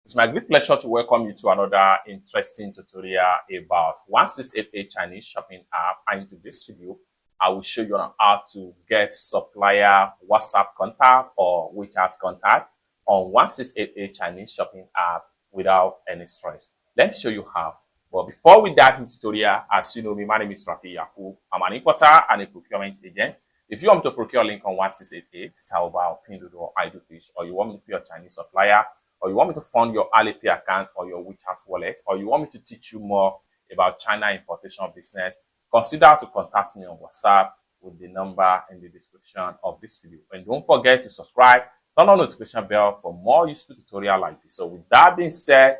It's my great pleasure to welcome you to another interesting tutorial about 1688 Chinese shopping app. And in this video, I will show you on how to get Supplier WhatsApp contact or WeChat contact on 1688 Chinese shopping app without any stress. Let me show you how. But before we dive into the tutorial, as you know me, my name is Rafi Yakub. I'm an importer and a procurement agent. If you want me to procure link on 1688, Taobao, Pinduoduo, or Idlefish, or you want me to be a Chinese supplier, or you want me to fund your Alipay account or your WeChat wallet, or you want me to teach you more about China importation business, consider to contact me on WhatsApp with the number in the description of this video. And don't forget to subscribe, turn on the notification bell for more useful tutorials like this. So with that being said,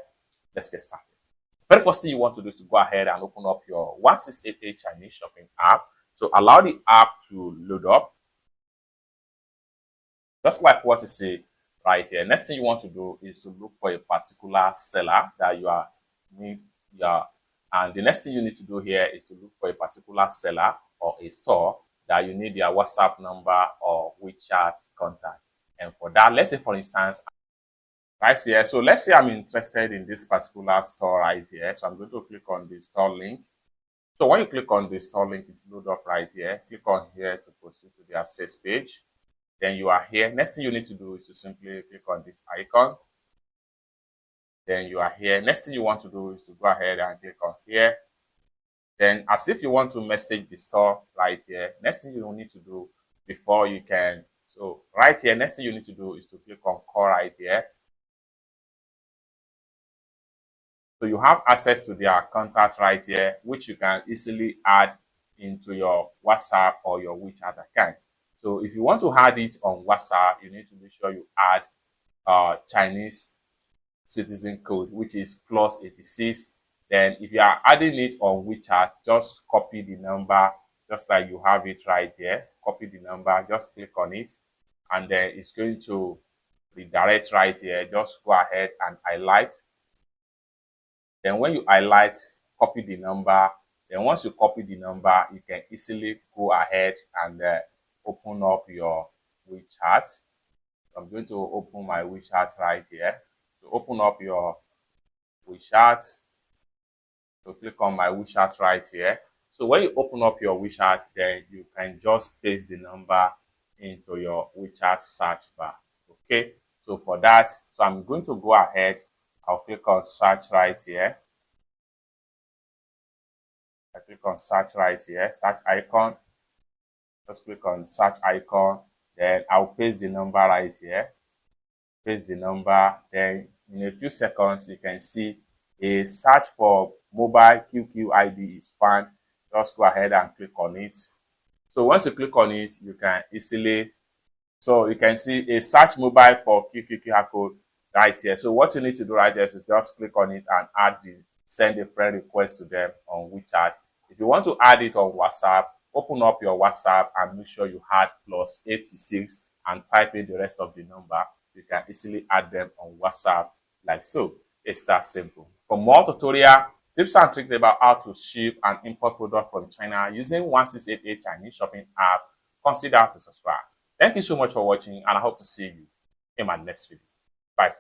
let's get started. Very first thing you want to do is to go ahead and open up your 1688 Chinese shopping app. So allow the app to load up. Just like what you see right here. Next thing you want to do is to look for a particular seller that you need. And the next thing you need to do here is to look for a particular seller or a store that you need their WhatsApp number or WeChat contact. And for that, let's say for instance, right here. So let's say I'm interested in this particular store right here. So I'm going to click on the store link. So when you click on the store link, it's load up right here. Click on here to proceed to the access page. Then you are here. Next thing you need to do is to simply click on this icon. Then you are here. Next thing you want to do is to go ahead and click on here. Then as if you want to message the store right here. Next thing you need to do before you can. So right here, next thing you need to do is to click on call right here. So you have access to their contact right here, which you can easily add into your WhatsApp or your WeChat account. So if you want to add it on WhatsApp, you need to make sure you add Chinese citizen code, which is +86. Then if you are adding it on WeChat, just copy the number, just like you have it right here. Copy the number, just click on it, and then it's going to redirect right here. Just go ahead and highlight. Then when you highlight, copy the number. Then once you copy the number, you can easily go ahead and open up your WeChat. So I'm going to open my WeChat right here. So open up your WeChat. So click on my WeChat right here. So when you open up your WeChat, then you can just paste the number into your WeChat search bar. Okay. So for that, so I'm going to go ahead. I'll click on search right here. I click on search right here, search icon. Just click on search icon. Then I'll paste the number right here. Paste the number. Then in a few seconds, you can see a search for mobile QQID is found. Just go ahead and click on it. So once you click on it, you can easily, so you can see a search mobile for QQQR code right here. So what you need to do right here is just click on it and send a friend request to them on WeChat. If you want to add it on WhatsApp, open up your WhatsApp and make sure you add +86 and type in the rest of the number. You can easily add them on WhatsApp like so. It's that simple. For more tutorial tips and tricks about how to ship and import products from China using 1688 Chinese shopping app, consider to subscribe. Thank you so much for watching, and I hope to see you in my next video. Bye.